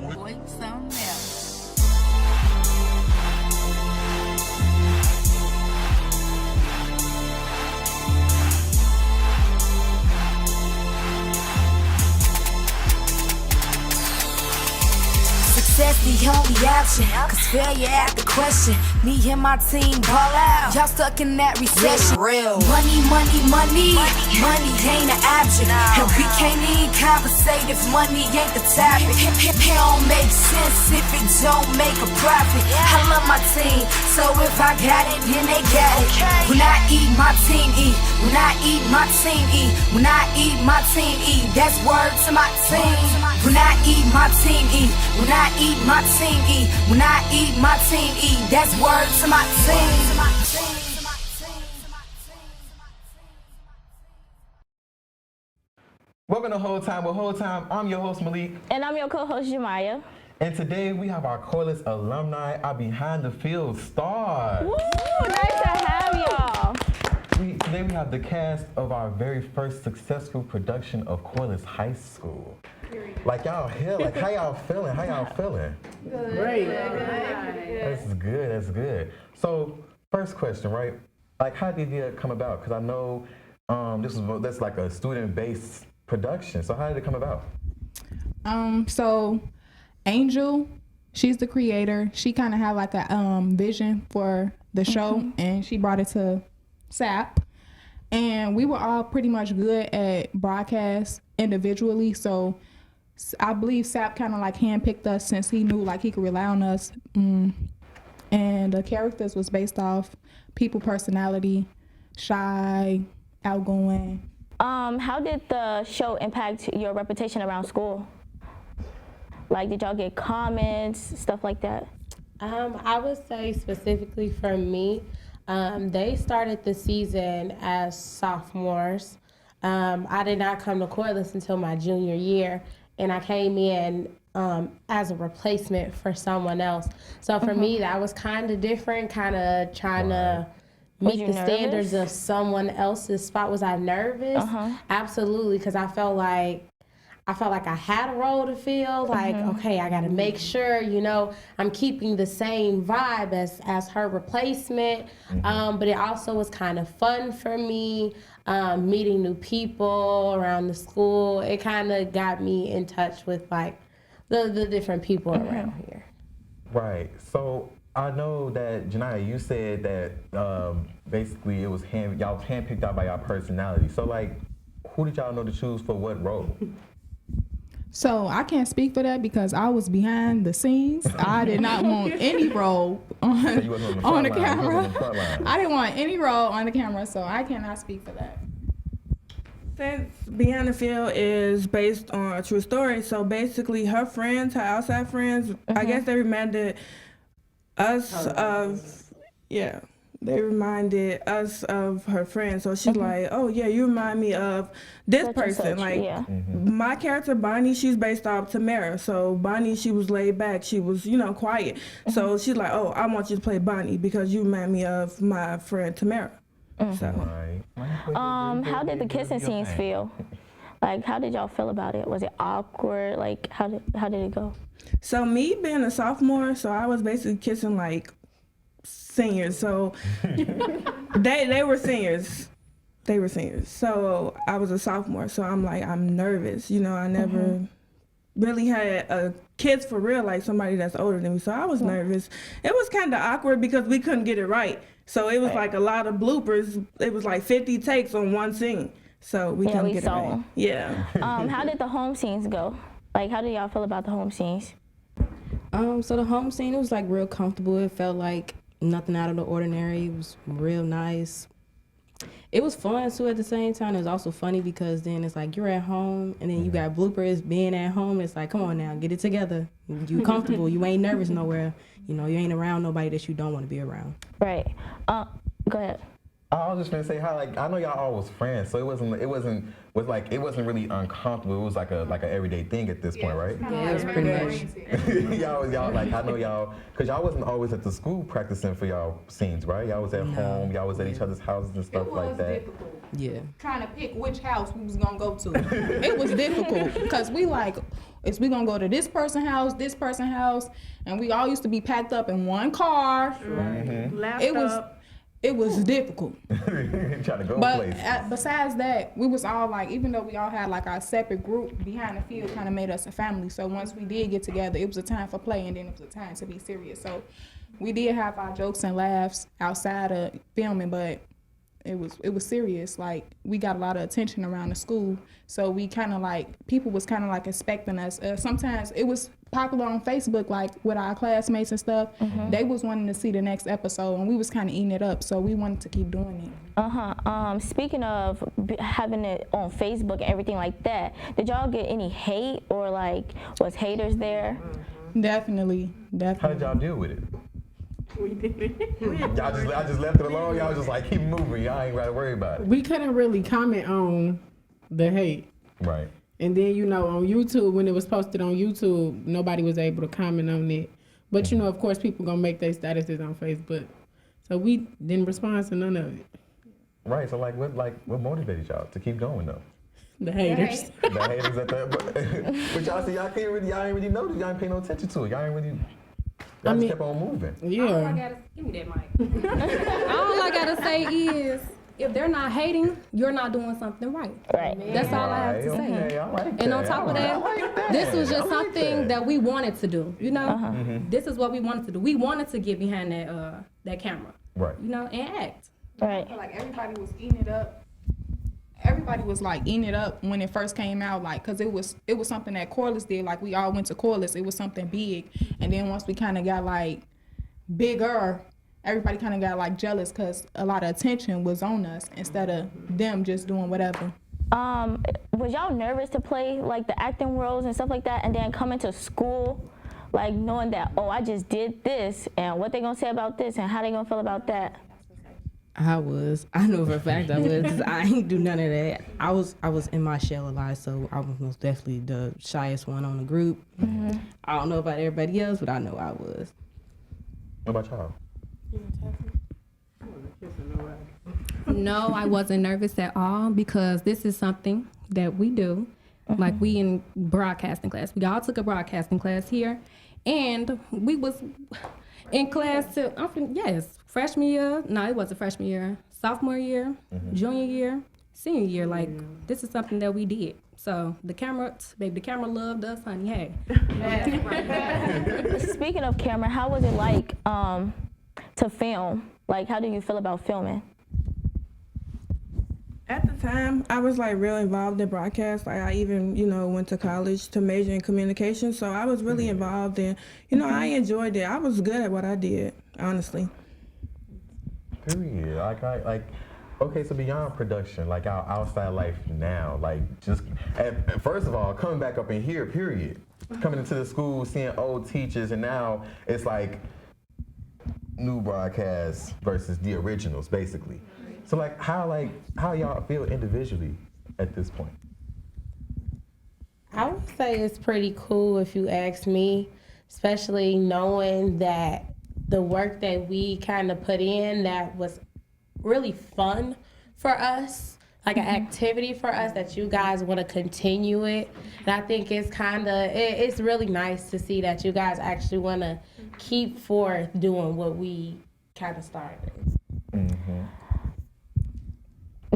Boy, something else. Success the only option, cause failure at the question. Me and my team ball out, y'all stuck in that recession. Real. Money ain't an object, and we can't even conversate if money ain't the topic. It don't make sense if it don't make a profit. I love my team, so if I got it, then they got it. When I eat, my team eat. When I eat, my team eat. When I eat, my team eat. That's word to my team. When I eat, my team eat. When I eat, my team eat. When I eat, my team eat. That's word to my team. Welcome to Whole Time with Whole Time. I'm your host, Malik. And I'm your co-host, Jemiah. And today we have our Corliss alumni, our behind the field stars. Woo! Nice to have y'all. Today we have the cast of our very first successful production of Corliss High School. Like y'all here, like how y'all feeling? Great. That's good. So first question, right? Like how did it come about? Because I know that's like a student-based production. So how did it come about? So Angel, she's the creator. She kind of had like a vision for the show, and she brought it to SAP. And we were all pretty much good at broadcast individually. So I believe SAP kind of like handpicked us since he knew like he could rely on us. And the characters was based off people personality, shy, outgoing. How did the show impact your reputation around school? Like, did y'all get comments, stuff like that? I would say specifically for me, they started the season as sophomores. I did not come to Corliss until my junior year, and I came in as a replacement for someone else. So for me, that was kind of different, kind of trying to meet the standards of someone else's spot. Was I nervous? Absolutely, because I felt like I had a role to fill. Like, okay, I got to make sure, I'm keeping the same vibe as her replacement. But it also was kind of fun for me, meeting new people around the school. It kind of got me in touch with like the different people around here. Right. So I know that Janiyah, you said that basically it was y'all was handpicked out by y'all personality. So like, who did y'all know to choose for what role? So I can't speak for that because I was behind the scenes. I did not want any role on the camera. I didn't want any role on the camera, so I cannot speak for that. Since Behind the Field is based on a true story, so basically her friends, her outside friends, I guess they reminded us of her friends. So she's like, oh yeah, you remind me of this person. My character Bonnie, she's based off Tamara. So Bonnie, she was laid back, she was quiet. So she's like, oh, I want you to play Bonnie because you remind me of my friend Tamara. So how did the kissing scenes feel? Like, how did y'all feel about it? Was it awkward? Like, how did it go? So me being a sophomore, so I was basically kissing like seniors. So they were seniors. They were seniors. So I was a sophomore. So I'm like, I'm nervous. I never really had kids for real, like somebody that's older than me. So I was nervous. It was kind of awkward because we couldn't get it right. So it was like a lot of bloopers. It was like 50 takes on one scene. So we couldn't get it right. Yeah. How did the home scenes go? Like, how did y'all feel about the home scenes? So the home scene, it was like real comfortable. It felt like nothing out of the ordinary. It was real nice. It was fun too at the same time. It was also funny because then it's like you're at home and then you got bloopers being at home. It's like, come on now, get it together. You comfortable. You ain't nervous nowhere. You ain't around nobody that you don't want to be around. Right. Go ahead. I was just gonna say how like I know y'all all was friends, so it wasn't really uncomfortable. It was like an everyday thing at this point, right? Yeah, it was pretty much. y'all like I know y'all because y'all wasn't always at the school practicing for y'all scenes, right? Y'all was at home, y'all was at each other's houses and stuff like that. Difficult. Yeah. Trying to pick which house we was gonna go to. It was difficult because we like, is we gonna go to this person's house, and we all used to be packed up in one car. Laptop. It was difficult. Trying to go But places. besides that, we was all like, even though we all had like our separate group, behind the field kind of made us a family. So once we did get together, it was a time for play, and then it was a time to be serious. So we did have our jokes and laughs outside of filming, but it was serious. Like, we got a lot of attention around the school, so we kind of like, people was kind of like expecting us. Sometimes it was popular on Facebook, like with our classmates and stuff. They was wanting to see the next episode, and we was kind of eating it up, so we wanted to keep doing it. Speaking of having it on Facebook and everything like that, did y'all get any hate or like was haters there? Definitely. How did y'all deal with it? I just left it alone. Y'all just like keep moving. Y'all ain't gotta worry about it. We couldn't really comment on the hate. Right. And then, on YouTube, when it was posted on YouTube, nobody was able to comment on it. But, of course, people going to make their statuses on Facebook. So we didn't respond to none of it. Right. So, what motivated y'all to keep going, though? The haters. The haters at that. But y'all see, y'all ain't really notice. Y'all ain't paying no attention to it. Y'all just kept on moving. Yeah. Give me that mic. All I gotta say is, if they're not hating, you're not doing something right. Right. That's all I have to say. Okay, I like And that. on top of that, this was just something that we wanted to do. This is what we wanted to do. We wanted to get behind that camera. Right. And act. Right. Like, everybody was eating it up. Everybody was like eating it up when it first came out, like, cause it was something that Corliss did. Like, we all went to Corliss. It was something big, and then once we kind of got like bigger, everybody kind of got like jealous because a lot of attention was on us instead of them just doing whatever. Was y'all nervous to play like the acting roles and stuff like that, and then come into school, like knowing that, oh, I just did this, and what they gonna say about this, and how they gonna feel about that? I know for a fact I was, 'cause I ain't do none of that. I was in my shell a lot, so I was most definitely the shyest one on the group. I don't know about everybody else, but I know I was. What about y'all? No, I wasn't nervous at all because this is something that we do. Like, we in broadcasting class. We all took a broadcasting class here, and we was in class till, freshman year. No, it wasn't freshman year. Sophomore year, junior year, senior year. Like, this is something that we did. So the camera loved us, honey. Hey. Speaking of camera, how was it like to film? Like, how do you feel about filming? At the time, I was like real involved in broadcast. Like, I even, went to college to major in communication. So I was really involved in, I enjoyed it. I was good at what I did, honestly. Period. Okay, so beyond production, like our outside life now, like just, first of all, coming back up in here, period. Coming into the school, seeing old teachers, and now it's like new broadcasts versus the originals, basically. So how y'all feel individually at this point? I would say it's pretty cool if you ask me, especially knowing that the work that we kind of put in that was really fun for us, like an activity for us that you guys want to continue it. And I think it's it's really nice to see that you guys actually want to keep forth doing what we kind of started.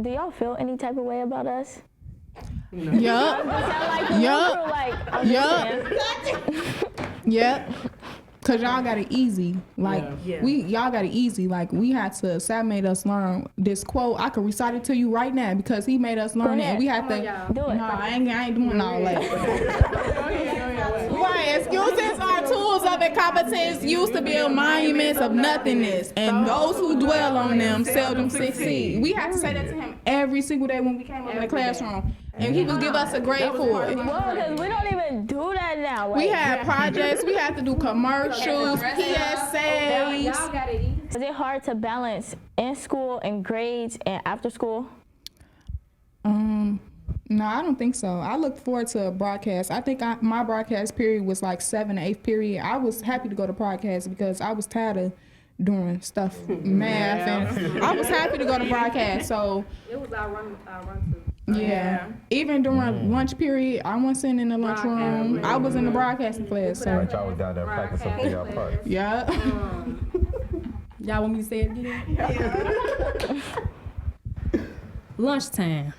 Do y'all feel any type of way about us? Yup. Yep. Cause y'all got it easy. Like, y'all got it easy. Like, we had to, Sab made us learn this quote. I could recite it to you right now because he made us learn it, and we had to do it. No, I ain't doing all that. Right, excuses are tools of incompetence used to build monuments of nothingness, and those who dwell on them seldom succeed. We had to say that to him every single day when we came up in the classroom, and he would give us a grade for it. Well, because we don't even do that now. Like, we had projects, we had to do commercials, PSAs. Y'all got it easy. Is it hard to balance in school and grades and after school? No, I don't think so. I look forward to broadcast. I think my broadcast period was like 7th to 8th period. I was happy to go to broadcast because I was tired of doing stuff, math, and I was happy to go to broadcast. So It was our run too. yeah, even during lunch period, I wasn't sitting in the lunchroom. I was in the broadcasting class. So Right, y'all was down there practicing for y'all parts. yeah. Y'all want me to say it again? Lunchtime.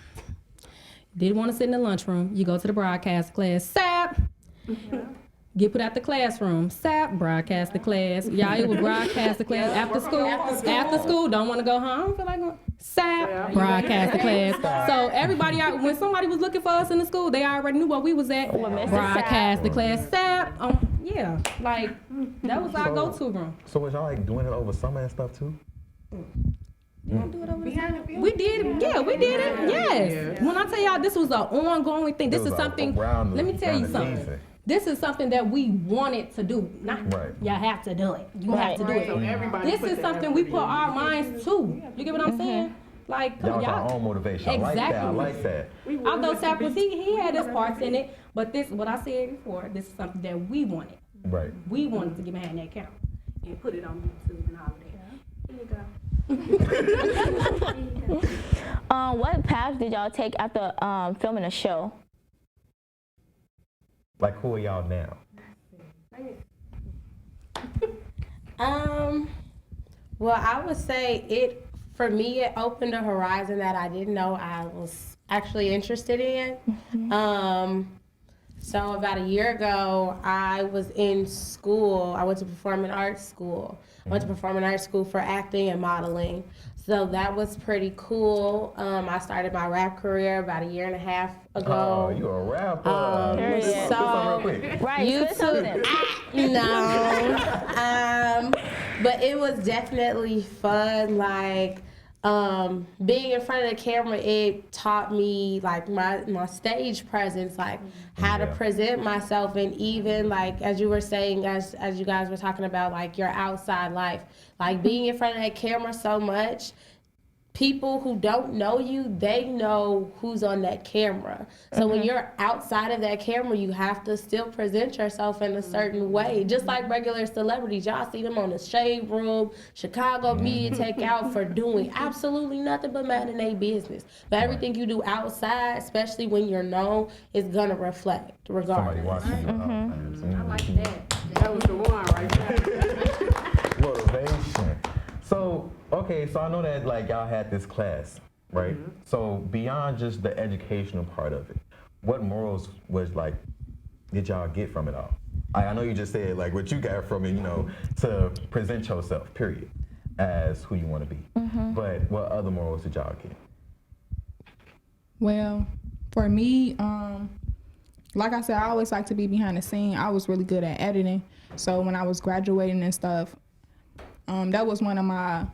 Didn't want to sit in the lunchroom. You go to the broadcast class. SAP. Get put out the classroom. SAP. Broadcast the class. Y'all, it was broadcast the class after school. After school. Don't want to go home. Feel like going. SAP. Broadcast the class. So everybody, when somebody was looking for us in the school, they already knew where we was at. Broadcast the class. SAP. Yeah. Like, that was our go-to room. So was y'all like doing it over summer and stuff too? We did it. Yeah, we did it. Yes. When I tell y'all this was an ongoing thing, this is something. Let me tell you something. This is something that we wanted to do. Not y'all have to do it. You have to do it. So everybody This is something we put our minds to. You get what I'm saying? Like, Y'all got own motivation. Exactly. I like that. Although Sap was he had his parts in it, but this, what I said before, this is something that we wanted. Right. We wanted to get behind that camera and put it on YouTube and all of that. Here you go. What paths did y'all take after filming a show? Like, who are y'all now? Well, I would say for me, it opened a horizon that I didn't know I was actually interested in. So about a year ago, I was in school. I went to performing arts school. I went to performing arts school for acting and modeling. So that was pretty cool. I started my rap career about a year and a half ago. Oh, you a rapper. So, Right, YouTube, no. But it was definitely fun. Like, being in front of the camera, it taught me like my stage presence, like how to present myself, and even like as you were saying, as you guys were talking about like your outside life, like being in front of that camera so much. People who don't know you, they know who's on that camera. So when you're outside of that camera, you have to still present yourself in a certain way. Just like regular celebrities, y'all see them on the Shade Room, Chicago Media Takeout for doing absolutely nothing but minding their business. But everything you do outside, especially when you're known, is gonna reflect regardless. Somebody watching you. I like that. That was the one right there. Motivation. So, okay, so I know that like y'all had this class, right? So beyond just the educational part of it, what morals was like, did y'all get from it all? I know you just said like what you got from it, you know, to present yourself, period, as who you want to be. But what other morals did y'all get? Well, for me, like I said, I always like to be behind the scene. I was really good at editing. So when I was graduating and stuff, that was one of my,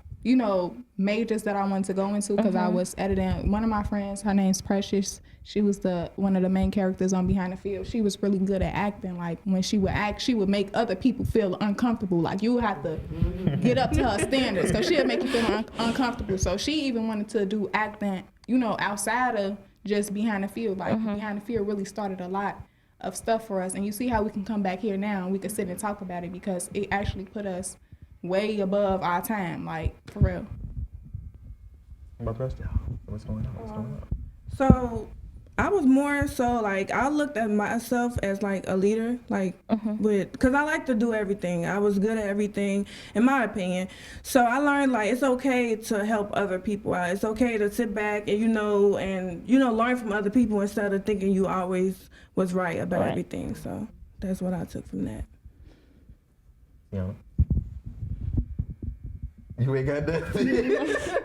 majors that I wanted to go into because I was editing. One of my friends, her name's Precious. She was one of the main characters on Behind the Field. She was really good at acting. Like when she would act, she would make other people feel uncomfortable. Like you would have to get up to her standards because she'd make you feel uncomfortable. So she even wanted to do acting, outside of just Behind the Field. Like Behind the Field really started a lot of stuff for us. And you see how we can come back here now and we can sit and talk about it because it actually put us way above our time, like for real. What's going on? So I was more so like I looked at myself as like a leader, like because I like to do everything. I was good at everything, in my opinion. So I learned like it's okay to help other people out. It's okay to sit back and learn from other people instead of thinking you always was right about everything. So that's what I took from that. Yeah. You ain't got that.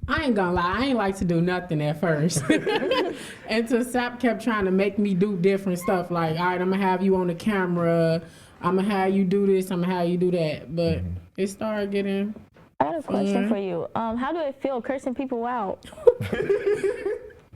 I ain't gonna lie, I ain't like to do nothing at first. Until Sap kept trying to make me do different stuff. Like, all right, I'm gonna have you on the camera. I'm gonna have you do this. I'm gonna have you do that. But it started getting. I got a question for you. How do it feel cursing people out?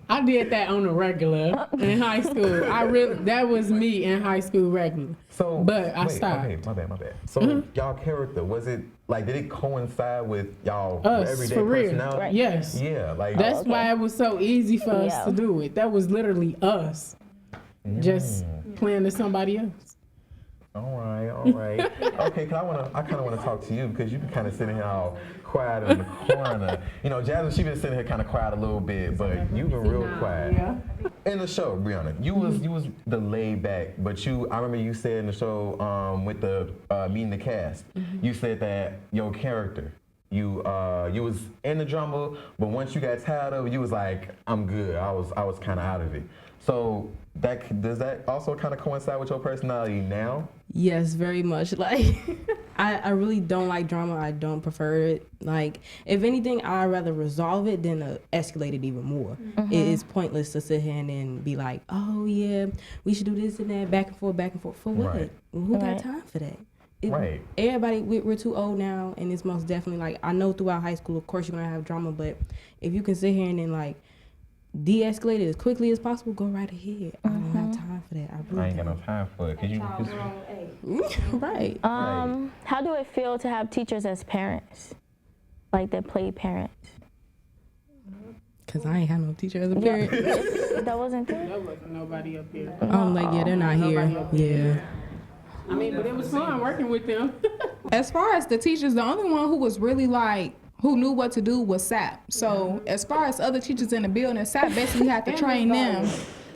I did that on the regular in high school. That was me in high school regular. So, but I wait, stopped. Okay, my bad. So y'all character, was it like, did it coincide with y'all Us, everyday for real. personality? Right. Yes. Yeah, like That's why it was so easy for us Yeah. to do it. That was literally us just playing to somebody else. All right. Okay, cause I kind of want to talk to you because you've been kind of sitting here all quiet in the corner. You know, Jasmine, she been sitting here kind of quiet a little bit, but you've been real quiet. Yeah. In the show, Brianna, you was the laid back, but I remember you said in the show with the meeting the cast, you said that your character, you was in the drama, but once you got tired of it, you was like, I'm good. I was kind of out of it. So does that also kind of coincide with your personality now? Yes, very much. Like, I really don't like drama. I don't prefer it. Like, if anything, I'd rather resolve it than escalate it even more. It is pointless to sit here and then be like, oh, yeah, we should do this and that, back and forth. For what? Right. Who got time for that? Right. Everybody, we're too old now, and it's most definitely, like, I know throughout high school, of course, you're going to have drama, but if you can sit here and then, like, de-escalate it as quickly as possible, go right ahead. I don't have time for that. I really ain't got no time for it. Right. How do it feel to have teachers as parents, like that play parents? Because I ain't had no teacher as a parent. That wasn't there. There wasn't nobody up here. I'm like, yeah, they're not here. Yeah. I mean, but it was fun working with them. As far as the teachers, the only one who was really like, who knew what to do was Sap. So as far as other teachers in the building, Sap basically had to train them.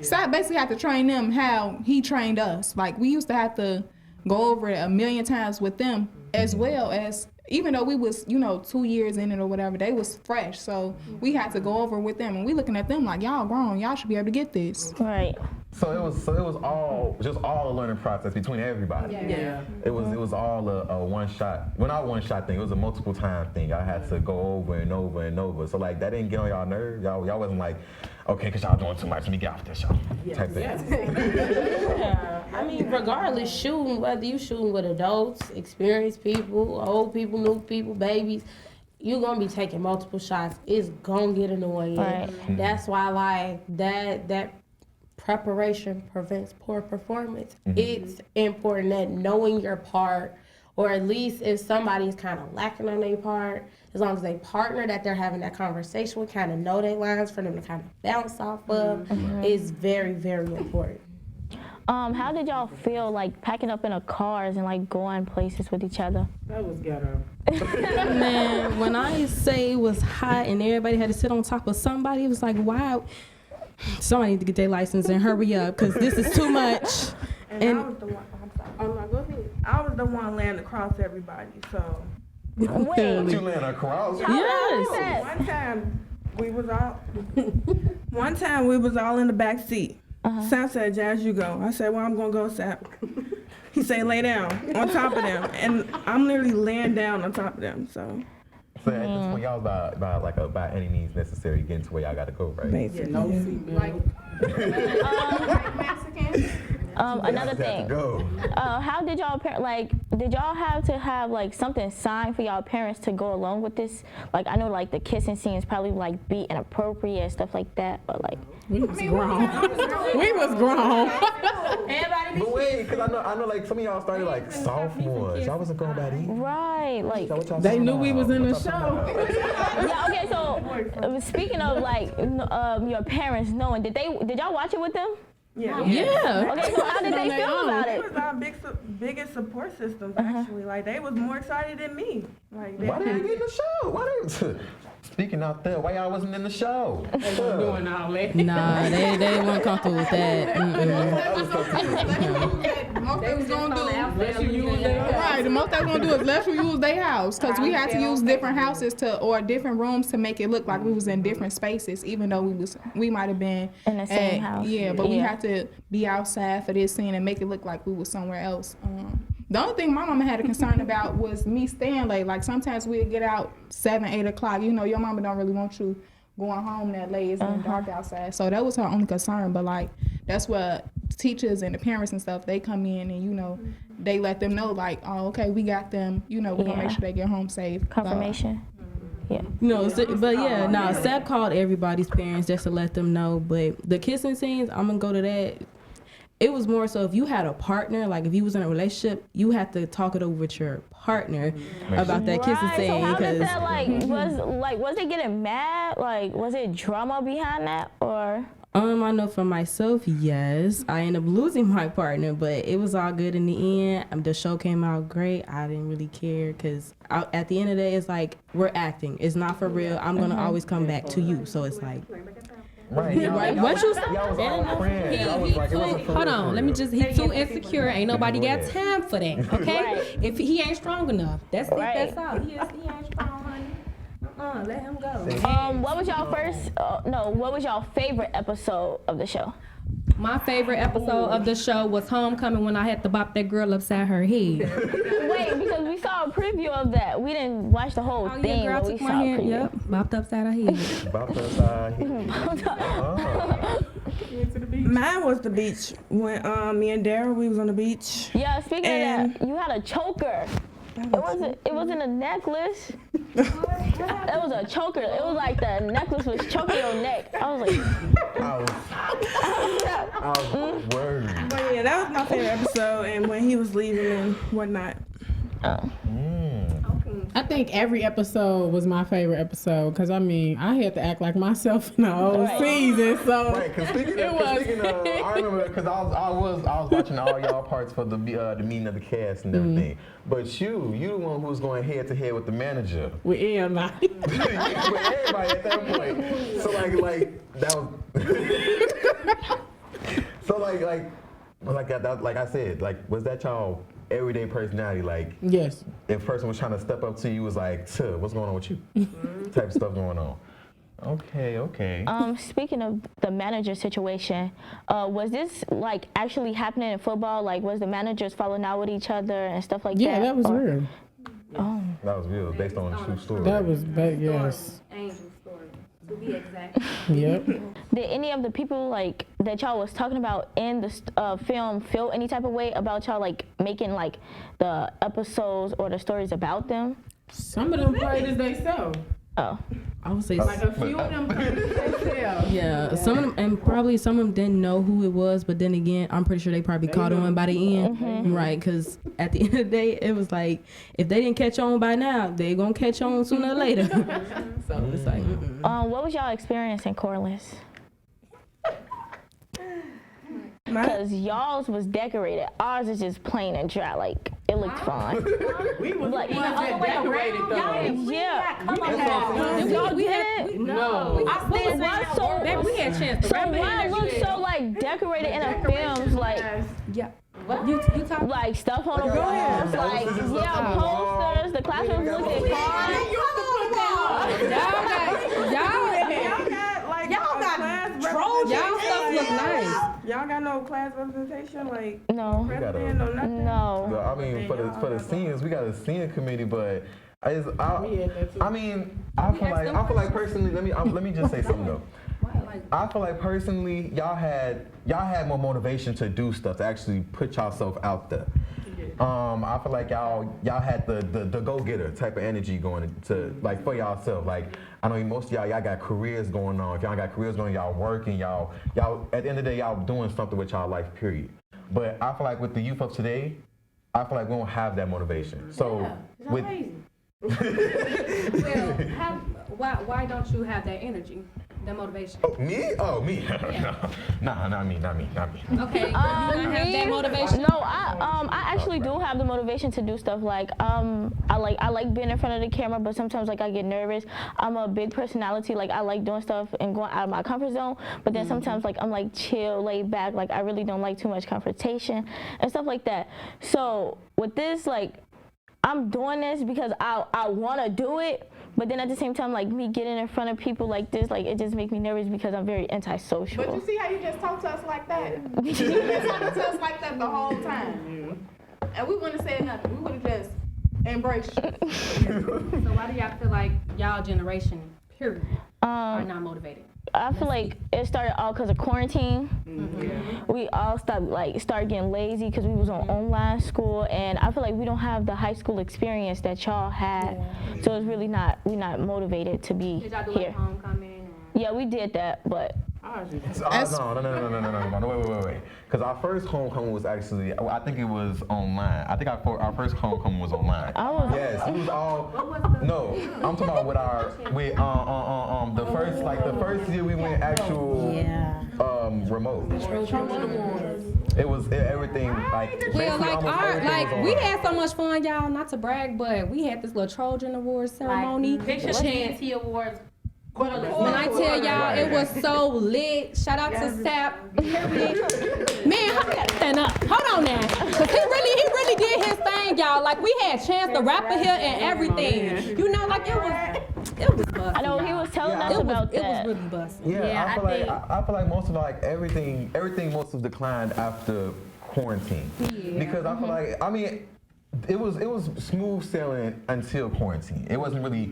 Sap basically had to train them how he trained us. Like, we used to have to go over it a million times with them, as well as, even though we was, 2 years in it or whatever, they was fresh. So we had to go over with them, and we looking at them like, y'all grown, y'all should be able to get this. Right. So it was all a learning process between everybody. Yeah. It was all a one shot. Well, not one shot thing. It was a multiple time thing. I had to go over and over and over. So like that didn't get on y'all nerves. Y'all wasn't like, okay, cause y'all doing too much. Let me get off this, y'all. Type thing. Yeah, I mean, regardless, shooting, whether you shooting with adults, experienced people, old people, new people, babies, you're gonna be taking multiple shots. It's gonna get annoying. Right. That's why, like, that preparation prevents poor performance. It's important that knowing your part, or at least if somebody's kind of lacking on their part, as long as they partner that they're having that conversation with, kind of know their lines for them to kind of bounce off of, is very, very important. How did y'all feel like packing up in a cars and like going places with each other? That was ghetto. Man, when I say it was hot and everybody had to sit on top of somebody, it was like, wow. Somebody need to get their license and hurry up, because this is too much. And I was the one. I'm sorry. Oh, no, go ahead. I was the one laying across everybody. So Wait. You laying across? Yes. one time we was all in the back seat. Sap said, "Jazz, you go." I said, "Well, I'm gonna go, Sap." He said, "Lay down on top of them," and I'm literally laying down on top of them. So So at this point, y'all about any means necessary getting to where y'all gotta go, right? basically, No seatbelt. Another Have thing. to go. How did y'all did y'all have to have like something signed for y'all parents to go along with this? Like, I know like the kissing scenes probably like be inappropriate and stuff like that, but like We was grown. We was grown. But wait, cause I know like some of y'all started like sophomores. Y'all wasn't going by these. right, like They knew we was in the show. yeah. Okay, so speaking of like your parents knowing, did y'all watch it with them? yeah. Yeah. Okay, so how did they feel about It it? was our biggest support systems, actually. Like, they was more excited than me. Like, Why didn't they get in the show? Speaking out there, why y'all wasn't in the show? They were doing all that. Nah, they weren't comfortable with that. Most they was gonna do, Unless you use that. right? The most they was gonna do is let you use their house, because we had to use different houses or different rooms to make it look like we was in different spaces, even though we might have been In the same house. Yeah, but we Yeah. had to be outside for this scene and make it look like we was somewhere else. The only thing my mama had a concern about was me staying late. Like, sometimes we'd get out 7, 8 o'clock. You know, your mama don't really want you going home that late. It's been dark outside. So that was her only concern. But like, that's what teachers and the parents and stuff, they come in and, they let them know, like, oh, okay, we got them. We're gonna make sure they get home safe. Confirmation. Yeah. No, but yeah, no, Sap called everybody's parents just to let them know. But the kissing scenes, I'm gonna go to that. it was more so if you had a partner, like if you was in a relationship, you had to talk it over with your partner about that kissing scene. So how did Because that was they getting mad? Like, was it drama behind that, or? I know for myself, yes. I ended up losing my partner, but it was all good in the end. The show came out great. I didn't really care because at the end of the day, it's like we're acting. It's not for real. I'm going to always come back to you. So it's like... Right. Once you y'all was all friends. Y'all was like, it wasn't for Hold real, on, for let me real. just, he too insecure. Ain't nobody got Right. time for that, okay? Right. If he ain't strong enough, that's Right. it, that's all. He ain't strong, honey. Let him go. What was y'all what was y'all favorite episode of the show? My favorite episode of the show was Homecoming when I had to bop that girl upside her head. Wait, because we saw a preview of that. We didn't watch the whole Oh, thing, yeah, girl, but we took saw my a hand, preview. yep, bopped upside her head. About the side. Mine was the beach when me and Daryl we was on the beach. Yeah, speaking And- of that, you had a choker. It wasn't a necklace. It was a choker. It was like the necklace was choking your neck. I was like, I was worried. But yeah, that was my favorite episode, and when he was leaving and whatnot. I think every episode was my favorite episode because I mean I had to act like myself in the whole season. So Right, because speaking of, I remember because I was watching all y'all parts for the meeting of the cast and everything. But you the one who was going head to head with the manager. with EMI. With everybody at that point. So like that was. So like I said, like was that y'all everyday personality? Like Yes. if a person was trying to step up to you, was like, what's going on with you? Type of stuff going on. Okay. speaking of the manager situation, was this like actually happening in football? Like, was the managers falling out with each other and stuff like that? Yeah, that was Or- real. Oh. That was real, based on a true story. That was yes. Angel story, to be exact. Yep. Did any of the people like that y'all was talking about in the film feel any type of way about y'all like making like the episodes or the stories about them? Some of them played as they sell. Oh. I would say Like a few of them played as they sell. yeah, some of them, and probably some of them didn't know who it was, but then again, I'm pretty sure they probably caught on by the end, right? Because at the end of the day, it was like, if they didn't catch on by now, they gonna catch on sooner or later. So it's like, What was y'all experience in Corliss? Because y'all's was decorated. Ours is just plain and dry. Like, it looked fine. We was Like, the ones that decorated though. Yeah. Y'all didn't? No. Why so, Baby, we had a chance to so rap why it look so like decorated in the films? Like, What you talking? like stuff on the walls, like posters. The classrooms looked fine. Y'all stuff look nice. Y'all got no class representation, like No. president, no nothing. No. I mean, for the seniors, we got a senior committee, but I feel like personally, let me just say something though. I feel like personally, y'all had more motivation to do stuff, to actually put yourself out there. I feel like y'all had the go-getter type of energy going to like for y'allself. Like I know most of y'all got careers going on. If y'all got careers going, y'all working, y'all at the end of the day, y'all doing something with y'all life, period. But I feel like with the youth of today, I feel like we don't have that motivation. So with Well, why don't you have that energy, that motivation? me? Oh, me? Nah, not me. Okay, you don't have that motivation. No, I actually do have the motivation to do stuff. Like I like being in front of the camera, but sometimes like I get nervous. I'm a big personality. Like I like doing stuff and going out of my comfort zone. But then sometimes like I'm like chill, laid back. Like I really don't like too much confrontation and stuff like that. So with this, like I'm doing this because I want to do it. But then at the same time, like me getting in front of people like this, like it just makes me nervous because I'm very antisocial. But you see how you just talk to us like that? You been talking to us like that the whole time. And we wouldn't have said nothing. We would have just embraced you. So why do y'all feel like y'all generation, period, are not motivated? I feel like it started all because of quarantine. We all started getting lazy because we was on online school, and I feel like we don't have the high school experience that y'all had. So it's really we not motivated to be Did y'all do here. like homecoming? Yeah, we did that, but No, wait. Because our first homecoming was actually, I think it was online. I think our first homecoming was online. Yes, it was all. No, I'm talking about the first year we went actual remote. It was everything like. Well, basically almost everything was we online. had so much fun, y'all. Not to brag, but we had this little Trojan Awards ceremony. Picture TNT Awards. When I tell y'all, it was so lit. Shout out to Sap. Man, I gotta stand up. Hold on now, cause he really did his thing, y'all. Like we had Chance the Rapper here and everything. You know, like it was busting. I know he was telling us about It that. was really busting. Yeah, I feel like most of everything most of declined after quarantine. Because I feel like it was smooth sailing until quarantine. It wasn't really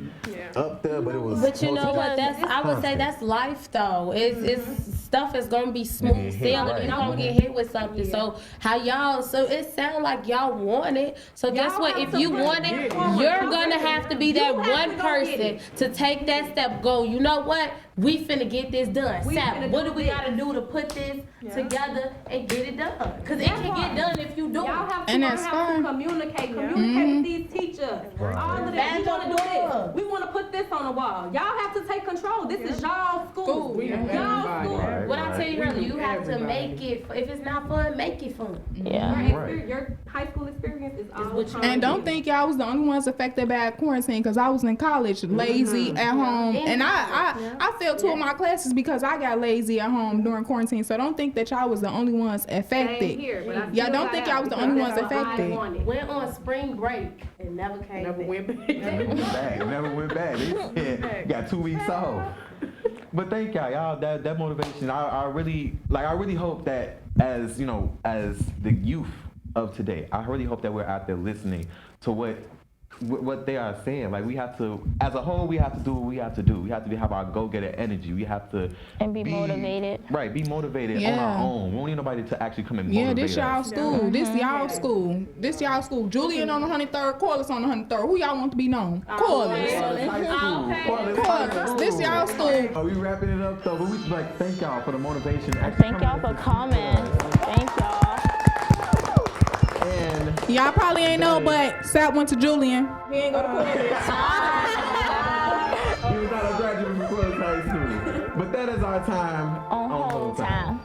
up there, but it was. But you know mostly what? I would say that's life though. It's stuff is gonna be smooth sailing. Right. You're gonna get hit with something. So it sounds like y'all want it. So guess what? If you want it, you're gonna have to be that one person to take that step. Go. You know what? We finna get this done. Sap, what do we gotta do to put this together and get it done? Cause it can get done if you do it. Y'all have to And learn that's how to fine. communicate with these teachers. All of that. We want to do this. We want to put this on the wall. Y'all have to take control. This is y'all school. Y'all school. What I tell you earlier, you have to make it. If it's not fun, make it fun. Yeah. Your high school experience is all And don't think y'all was the only ones affected by quarantine, because I was in college, lazy at home, and I failed two of my classes because I got lazy at home during quarantine. So don't think that y'all was the only ones affected. Y'all don't think y'all was the only ones affected. Went on spring break and never came back. Never went back. They said, got 2 weeks off. But thank y'all that motivation. I really hope that as the youth of today, I really hope that we're out there listening to what they are saying. Like we have to, as a whole, we have to do what we have to do. We have to have our go-getter energy. We have to be motivated. Right, be motivated on our own. We don't need nobody to actually come and motivate This y'all us. school. This y'all school. This y'all school. Julian on the 103rd, Corliss on the 103rd. Who y'all want to be known? Corliss. Corliss. This y'all school. We wrapping it up though, but we thank y'all for the motivation. Thank y'all for coming. Thank y'all. And Y'all probably ain't know, but Sap went to Julian. He ain't go to Corliss. he was not a graduate from Corliss High School. But that is our time On hold time.